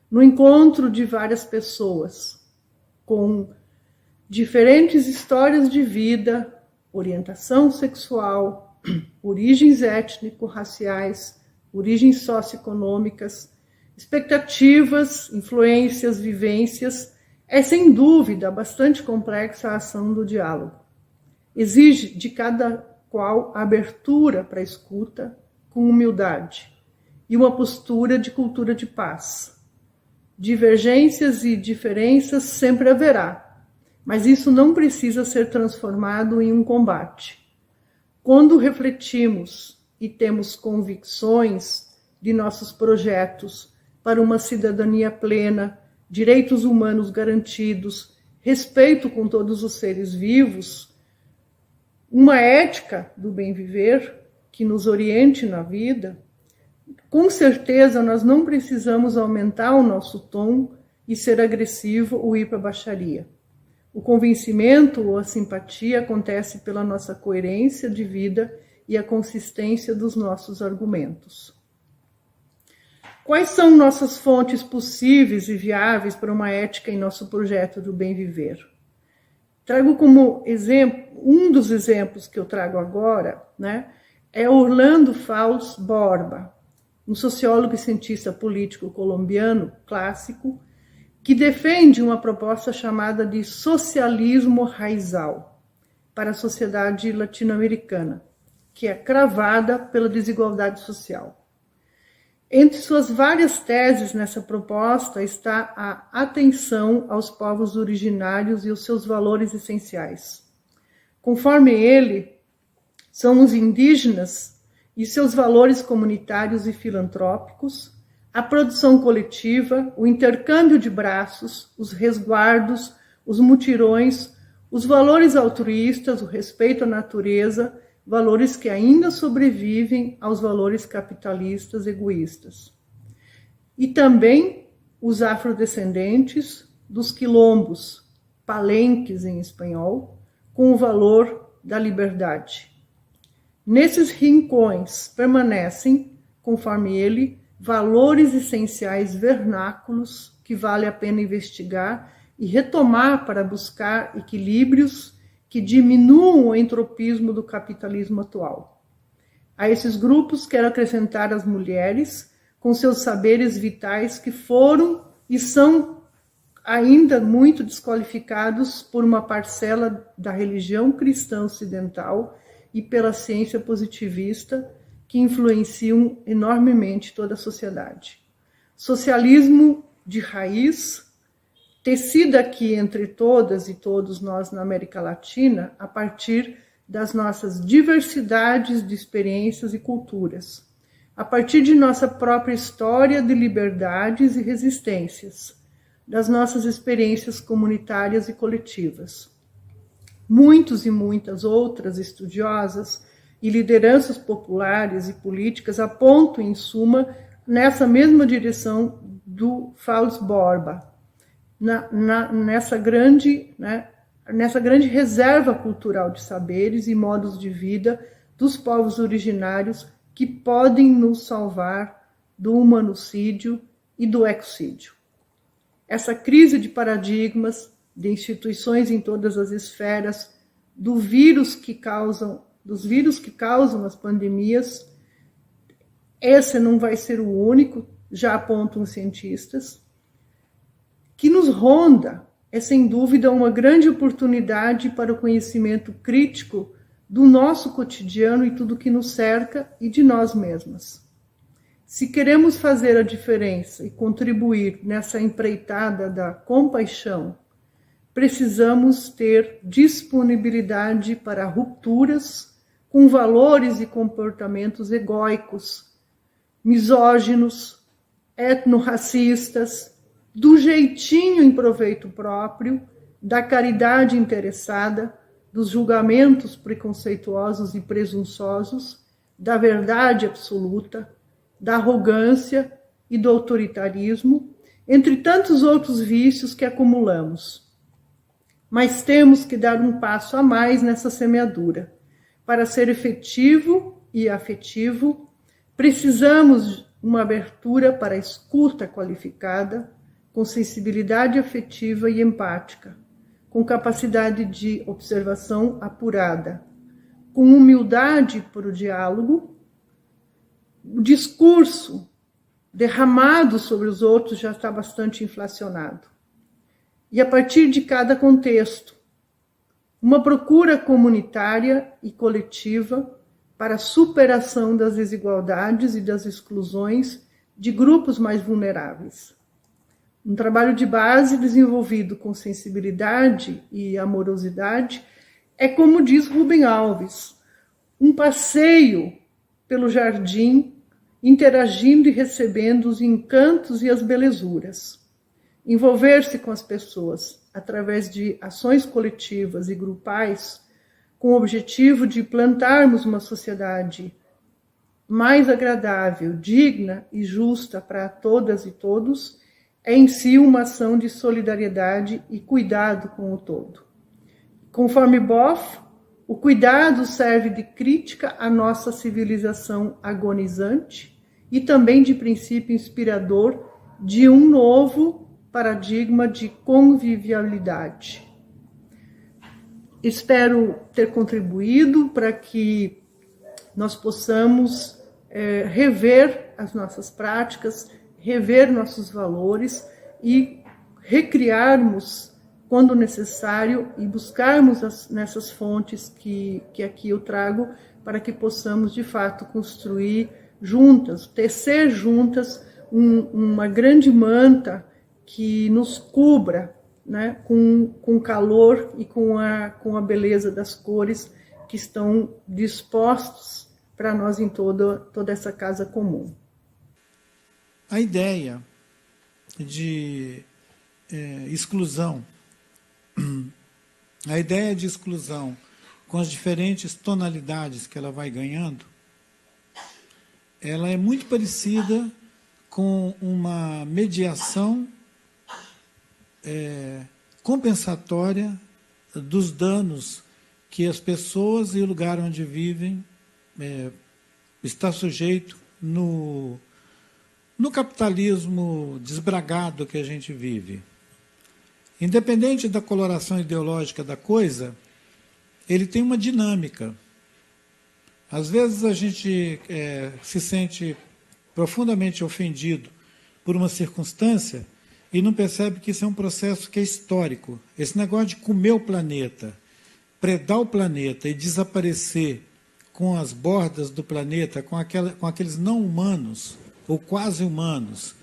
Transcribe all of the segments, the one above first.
no encontro de várias pessoas com diferentes histórias de vida, orientação sexual, origens étnico-raciais, origens socioeconômicas, expectativas, influências, vivências. É sem dúvida bastante complexa a ação do diálogo. Exige de cada qual a abertura para a escuta com humildade e uma postura de cultura de paz. Divergências e diferenças sempre haverá, mas isso não precisa ser transformado em um combate. Quando refletimos e temos convicções de nossos projetos para uma cidadania plena, direitos humanos garantidos, respeito com todos os seres vivos, uma ética do bem viver que nos oriente na vida, com certeza nós não precisamos aumentar o nosso tom e ser agressivo ou ir para a baixaria. O convencimento ou a simpatia acontece pela nossa coerência de vida e a consistência dos nossos argumentos. Quais são nossas fontes possíveis e viáveis para uma ética em nosso projeto do bem viver? Trago como exemplo, um dos exemplos que eu trago agora, né, é Orlando Faules Borba, um sociólogo e cientista político colombiano clássico, que defende uma proposta chamada de socialismo raizal para a sociedade latino-americana, que é cravada pela desigualdade social. Entre suas várias teses nessa proposta está a atenção aos povos originários e os seus valores essenciais. Conforme ele, são os indígenas e seus valores comunitários e filantrópicos, a produção coletiva, o intercâmbio de braços, os resguardos, os mutirões, os valores altruístas, o respeito à natureza, valores que ainda sobrevivem aos valores capitalistas egoístas. E também os afrodescendentes dos quilombos, palenques em espanhol, com o valor da liberdade. Nesses rincões permanecem, conforme ele, valores essenciais vernáculos que vale a pena investigar e retomar para buscar equilíbrios que diminuam o entropismo do capitalismo atual. A esses grupos quero acrescentar as mulheres, com seus saberes vitais que foram e são ainda muito desqualificados por uma parcela da religião cristã ocidental e pela ciência positivista, que influenciam enormemente toda a sociedade. Socialismo de raiz, tecida aqui entre todas e todos nós na América Latina, a partir das nossas diversidades de experiências e culturas, a partir de nossa própria história de liberdades e resistências, das nossas experiências comunitárias e coletivas. Muitos e muitas outras estudiosas e lideranças populares e políticas apontam, em suma, nessa mesma direção do Faules Borba, nessa grande reserva cultural de saberes e modos de vida dos povos originários que podem nos salvar do humanocídio e do ecocídio. Essa crise de paradigmas, de instituições em todas as esferas, dos vírus que causam as pandemias, esse não vai ser o único, já apontam os cientistas, que nos ronda, é sem dúvida uma grande oportunidade para o conhecimento crítico do nosso cotidiano e tudo que nos cerca e de nós mesmas. Se queremos fazer a diferença e contribuir nessa empreitada da compaixão, precisamos ter disponibilidade para rupturas com valores e comportamentos egóicos, misóginos, etnorracistas, do jeitinho em proveito próprio, da caridade interessada, dos julgamentos preconceituosos e presunçosos, da verdade absoluta, da arrogância e do autoritarismo, entre tantos outros vícios que acumulamos. Mas temos que dar um passo a mais nessa semeadura. Para ser efetivo e afetivo, precisamos de uma abertura para a escuta qualificada, com sensibilidade afetiva e empática, com capacidade de observação apurada, com humildade para o diálogo. O discurso derramado sobre os outros já está bastante inflacionado. E a partir de cada contexto, uma procura comunitária e coletiva para a superação das desigualdades e das exclusões de grupos mais vulneráveis. Um trabalho de base desenvolvido com sensibilidade e amorosidade é, como diz Rubem Alves, um passeio pelo jardim, interagindo e recebendo os encantos e as belezuras. Envolver-se com as pessoas através de ações coletivas e grupais, com o objetivo de plantarmos uma sociedade mais agradável, digna e justa para todas e todos, é em si uma ação de solidariedade e cuidado com o todo. Conforme Boff, o cuidado serve de crítica à nossa civilização agonizante e também de princípio inspirador de um novo paradigma de convivialidade. Espero ter contribuído para que nós possamos rever as nossas práticas, rever nossos valores e recriarmos, quando necessário, e buscarmos nessas fontes que aqui eu trago, para que possamos, de fato, construir juntas, tecer juntas uma grande manta que nos cubra, né, com calor e com a beleza das cores que estão dispostos para nós em toda essa casa comum. A ideia de exclusão, a ideia de exclusão com as diferentes tonalidades que ela vai ganhando, ela é muito parecida com uma mediação compensatória dos danos que as pessoas e o lugar onde vivem está sujeito no capitalismo desbragado que a gente vive. Independente da coloração ideológica da coisa, ele tem uma dinâmica. Às vezes a gente se sente profundamente ofendido por uma circunstância e não percebe que isso é um processo que é histórico. Esse negócio de comer o planeta, predar o planeta e desaparecer com as bordas do planeta, com aqueles não humanos, ou quase humanos,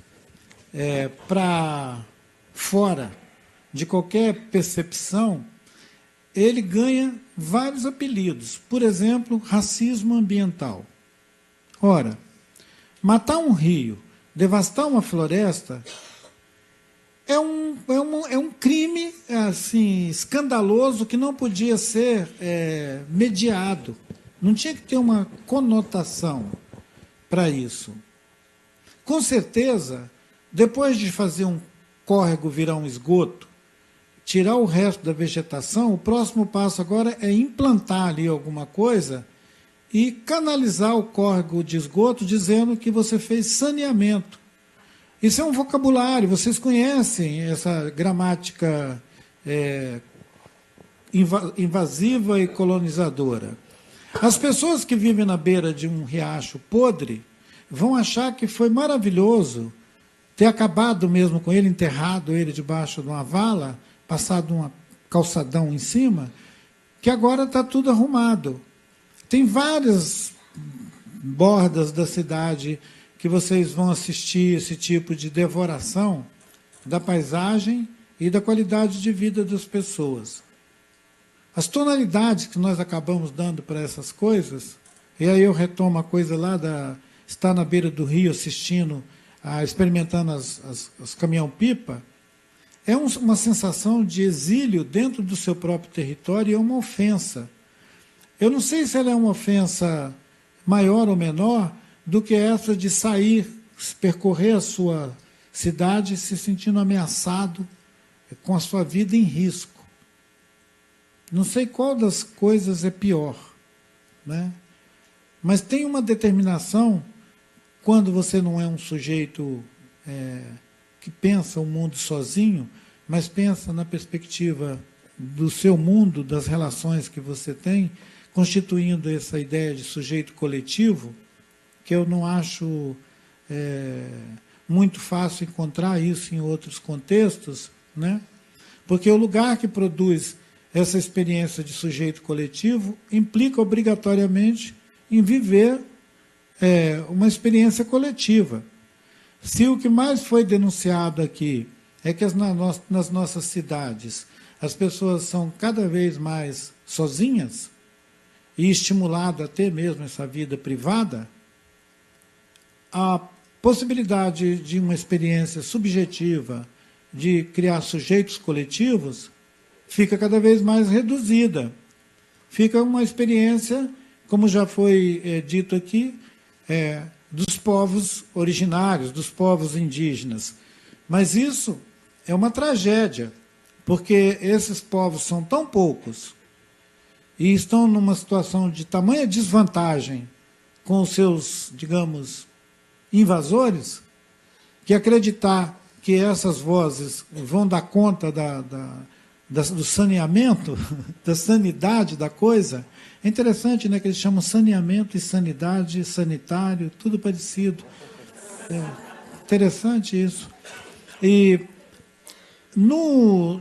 para fora de qualquer percepção, ele ganha vários apelidos. Por exemplo, racismo ambiental. Ora, matar um rio, devastar uma floresta, é um crime assim, escandaloso que não podia ser mediado. Não tinha que ter uma conotação para isso. Com certeza, depois de fazer um córrego virar um esgoto, tirar o resto da vegetação, o próximo passo agora é implantar ali alguma coisa e canalizar o córrego de esgoto dizendo que você fez saneamento. Isso é um vocabulário, vocês conhecem essa gramática invasiva e colonizadora. As pessoas que vivem na beira de um riacho podre vão achar que foi maravilhoso ter acabado mesmo com ele, enterrado ele debaixo de uma vala, passado um calçadão em cima, que agora está tudo arrumado. Tem várias bordas da cidade que vocês vão assistir esse tipo de devoração da paisagem e da qualidade de vida das pessoas. As tonalidades que nós acabamos dando para essas coisas, e aí eu retomo a coisa lá estar na beira do rio assistindo, experimentando as caminhão-pipa, é uma sensação de exílio dentro do seu próprio território e é uma ofensa. Eu não sei se ela é uma ofensa maior ou menor do que essa de sair, percorrer a sua cidade se sentindo ameaçado, com a sua vida em risco. Não sei qual das coisas é pior, né? Mas tem uma determinação, quando você não é um sujeito que pensa o mundo sozinho, mas pensa na perspectiva do seu mundo, das relações que você tem, constituindo essa ideia de sujeito coletivo, que eu não acho muito fácil encontrar isso em outros contextos, né? Porque o lugar que produz essa experiência de sujeito coletivo implica obrigatoriamente em viver uma experiência coletiva. Se o que mais foi denunciado aqui é que nas nossas cidades as pessoas são cada vez mais sozinhas e estimuladas a ter mesmo essa vida privada, a possibilidade de uma experiência subjetiva de criar sujeitos coletivos fica cada vez mais reduzida. Fica uma experiência, como já foi dito aqui, dos povos originários, dos povos indígenas. Mas isso é uma tragédia, porque esses povos são tão poucos e estão numa situação de tamanha desvantagem com os seus, digamos, invasores, que acreditar que essas vozes vão dar conta do saneamento, da sanidade da coisa. É interessante, né, que eles chamam saneamento e sanidade, sanitário, tudo parecido. Interessante isso. E no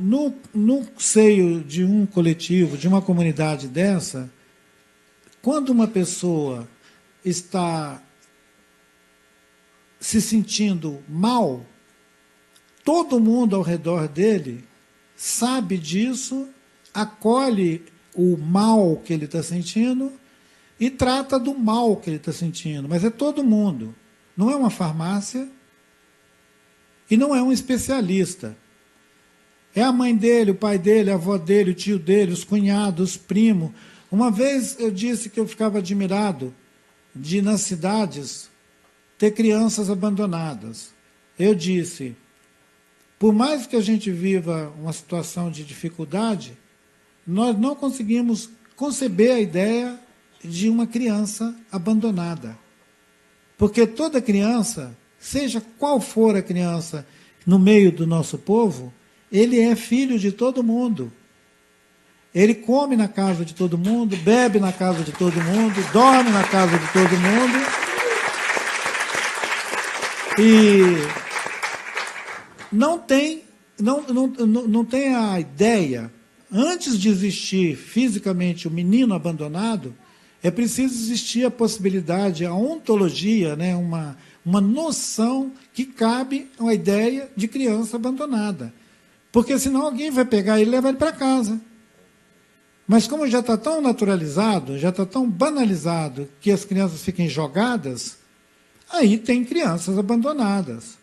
seio de um coletivo, de uma comunidade dessa, quando uma pessoa está se sentindo mal, todo mundo ao redor dele sabe disso, acolhe o mal que ele está sentindo e trata do mal que ele está sentindo. Mas é todo mundo. Não é uma farmácia e não é um especialista. É a mãe dele, o pai dele, a avó dele, o tio dele, os cunhados, os primos. Uma vez eu disse que eu ficava admirado de, nas cidades, ter crianças abandonadas. Eu disse, por mais que a gente viva uma situação de dificuldade, nós não conseguimos conceber a ideia de uma criança abandonada. Porque toda criança, seja qual for a criança no meio do nosso povo, ele é filho de todo mundo. Ele come na casa de todo mundo, bebe na casa de todo mundo, dorme na casa de todo mundo. E não tem a ideia, antes de existir fisicamente o menino abandonado, é preciso existir a possibilidade, a ontologia, né, uma noção que cabe a ideia de criança abandonada. Porque senão alguém vai pegar ele e levar ele para casa. Mas como já está tão naturalizado, já está tão banalizado que as crianças fiquem jogadas, aí tem crianças abandonadas.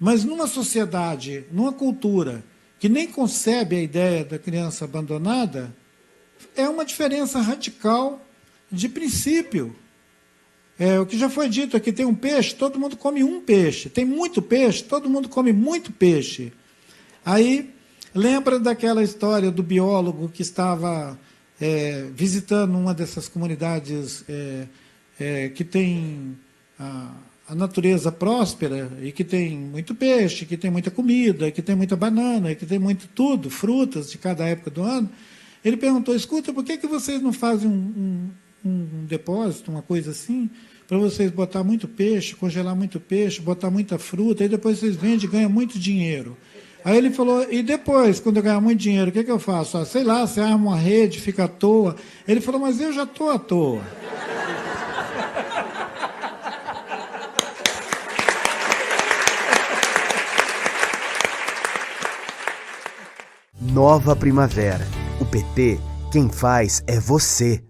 Mas numa sociedade, numa cultura que nem concebe a ideia da criança abandonada, é uma diferença radical de princípio. O que já foi dito aqui, tem um peixe, todo mundo come um peixe. Tem muito peixe, todo mundo come muito peixe. Aí, lembra daquela história do biólogo que estava visitando uma dessas comunidades que tem a natureza próspera e que tem muito peixe, que tem muita comida, que tem muita banana, que tem muito tudo, frutas de cada época do ano. Ele perguntou, escuta, por que vocês não fazem um depósito, uma coisa assim, para vocês botar muito peixe, congelar muito peixe, botar muita fruta, e depois vocês vendem e ganham muito dinheiro. Aí ele falou, e depois, quando eu ganhar muito dinheiro, o que eu faço? Sei lá, você arma uma rede, fica à toa. Ele falou, mas eu já estou à toa. Nova Primavera. O PT, quem faz é você.